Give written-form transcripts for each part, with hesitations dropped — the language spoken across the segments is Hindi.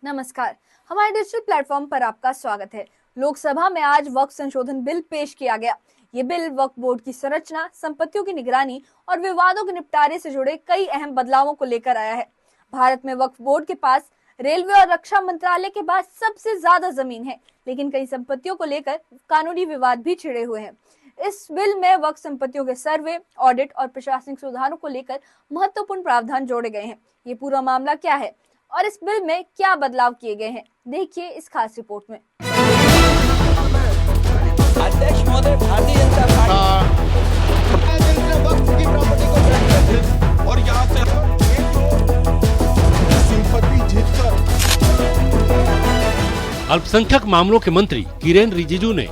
नमस्कार। हमारे डिजिटल प्लेटफॉर्म पर आपका स्वागत है। लोकसभा में आज वक्फ संशोधन बिल पेश किया गया। ये बिल वक्फ बोर्ड की संरचना, संपत्तियों की निगरानी और विवादों के निपटारे से जुड़े कई अहम बदलावों को लेकर आया है। भारत में वक्फ बोर्ड के पास रेलवे और रक्षा मंत्रालय के बाद सबसे ज्यादा जमीन है, लेकिन कई संपत्तियों को लेकर कानूनी विवाद भी छिड़े हुए हैं। इस बिल में वक्फ संपत्तियों के सर्वे, ऑडिट और प्रशासनिक सुधारों को लेकर महत्वपूर्ण प्रावधान जोड़े गए हैं। ये पूरा मामला क्या है और इस बिल में क्या बदलाव किए गए हैं, देखिए इस खास रिपोर्ट में। अध्यक्ष महोदय, भारतीय जनता पार्टी वक्फ की प्रॉपर्टी को सुरक्षित और यहाँ से संपत्ति जीतकर अल्पसंख्यक मामलों के मंत्री किरेन रिजिजू ने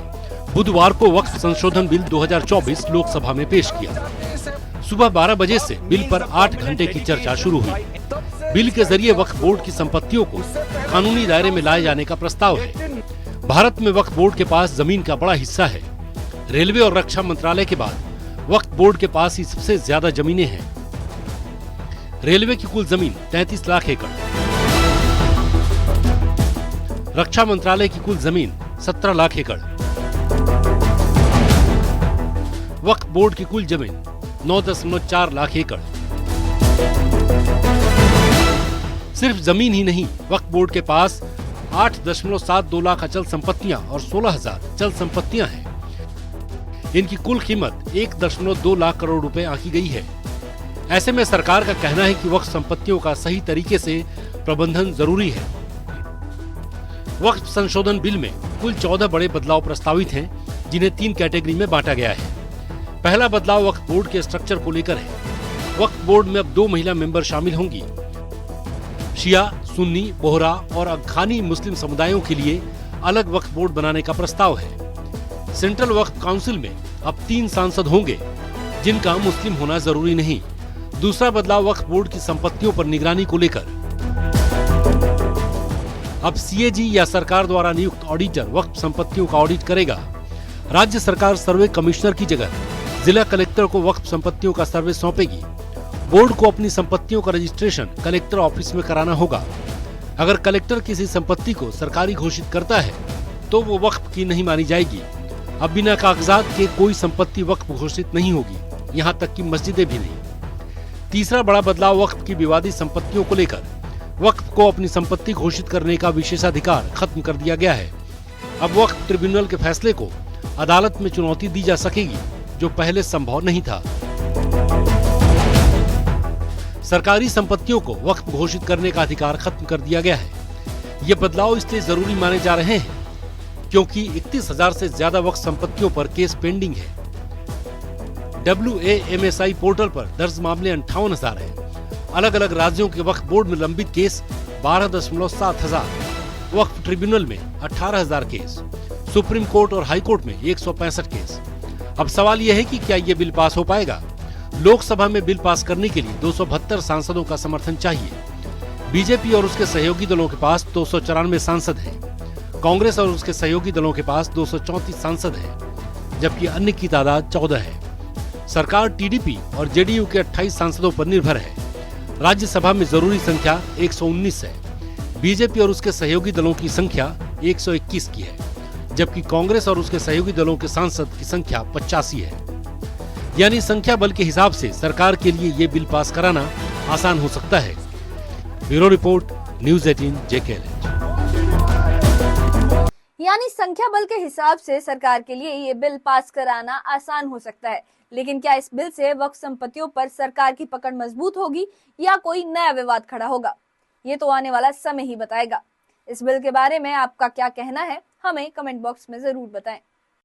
बुधवार को वक्फ संशोधन बिल 2024 लोकसभा में पेश किया। सुबह 12 बजे से बिल पर 8 घंटे की चर्चा शुरू हुई। बिल के जरिए वक्फ बोर्ड की संपत्तियों को कानूनी दायरे में लाए जाने का प्रस्ताव है। भारत में वक्फ बोर्ड के पास जमीन का बड़ा हिस्सा है। रेलवे और रक्षा मंत्रालय के बाद वक्फ बोर्ड के पास ही सबसे ज्यादा जमीनें हैं। रेलवे की कुल जमीन 33 लाख एकड़, रक्षा मंत्रालय की कुल जमीन 17 लाख एकड़, वक्फ बोर्ड की कुल जमीन 9.4 लाख एकड़। सिर्फ जमीन ही नहीं, वक्फ बोर्ड के पास 8.72 लाख अचल संपत्तियां और 16,000 चल संपत्तियां हैं। इनकी कुल कीमत 1.2 लाख करोड़ रुपए आंकी गई है। ऐसे में सरकार का कहना है कि वक्फ संपत्तियों का सही तरीके से प्रबंधन जरूरी है। वक्फ संशोधन बिल में कुल 14 बड़े बदलाव प्रस्तावित हैं, जिन्हें 3 कैटेगरी में बांटा गया है। पहला बदलाव वक्फ बोर्ड के स्ट्रक्चर को लेकर है। वक्फ बोर्ड में अब 2 महिला मेंबर शामिल होंगी। शिया, सुन्नी, बोहरा और अखानी मुस्लिम समुदायों के लिए अलग वक्फ बोर्ड बनाने का प्रस्ताव है। सेंट्रल वक्फ काउंसिल में अब 3 सांसद होंगे, जिनका मुस्लिम होना जरूरी नहीं। दूसरा बदलाव वक्फ बोर्ड की संपत्तियों पर निगरानी को लेकर। अब सीएजी या सरकार द्वारा नियुक्त ऑडिटर वक्फ संपत्तियों का ऑडिट करेगा। राज्य सरकार सर्वे कमिश्नर की जगह जिला कलेक्टर को वक्फ संपत्तियों का सर्वे सौंपेगी। बोर्ड को अपनी संपत्तियों का रजिस्ट्रेशन कलेक्टर ऑफिस में कराना होगा। अगर कलेक्टर किसी संपत्ति को सरकारी घोषित करता है तो वो वक्फ की नहीं मानी जाएगी। अब बिना कागजात के कोई संपत्ति वक्फ घोषित नहीं होगी, यहाँ तक कि मस्जिदें भी नहीं। तीसरा बड़ा बदलाव वक्फ की विवादित संपत्तियों को लेकर। वक्फ को अपनी संपत्ति घोषित करने का विशेषाधिकार खत्म कर दिया गया है। अब वक्फ ट्रिब्यूनल के फैसले को अदालत में चुनौती दी जा सकेगी, जो पहले संभव नहीं था। सरकारी संपत्तियों को वक्फ घोषित करने का अधिकार खत्म कर दिया गया है। ये बदलाव इसलिए जरूरी माने जा रहे हैं क्योंकि 31,000 से ज्यादा वक्फ संपत्तियों पर केस पेंडिंग है। WAMSI पोर्टल पर दर्ज मामले 58,000 हैं। अलग अलग राज्यों के वक्फ बोर्ड में लंबित केस 12.7 हजार, वक्फ ट्रिब्यूनल में 18,000 केस, सुप्रीम कोर्ट और हाई कोर्ट में 165 केस। अब सवाल यह है कि क्या ये बिल पास हो पाएगा? लोकसभा में बिल पास करने के लिए 272 सांसदों का समर्थन चाहिए। बीजेपी और उसके सहयोगी दलों के पास 294 सांसद हैं। कांग्रेस और उसके सहयोगी दलों के पास 234 सांसद हैं, जबकि अन्य की तादाद 14 है। सरकार टीडीपी और जेडीयू के 28 सांसदों पर निर्भर है। राज्यसभा में जरूरी संख्या 119 है। बीजेपी और उसके सहयोगी दलों की संख्या 121 की है, जबकि कांग्रेस और उसके सहयोगी दलों के सांसद की संख्या 85 है। यानी संख्या बल के हिसाब से सरकार के लिए ये बिल पास कराना आसान हो सकता है। Bureau report, news 18 JKLH। यानी संख्या बल के हिसाब से सरकार के लिए ये बिल पास कराना आसान हो सकता है, लेकिन क्या इस बिल से वक्फ संपत्तियों पर सरकार की पकड़ मजबूत होगी या कोई नया विवाद खड़ा होगा? ये तो आने वाला समय ही बताएगा। इस बिल के बारे में आपका क्या कहना है, हमें कमेंट बॉक्स में जरूर बताएं।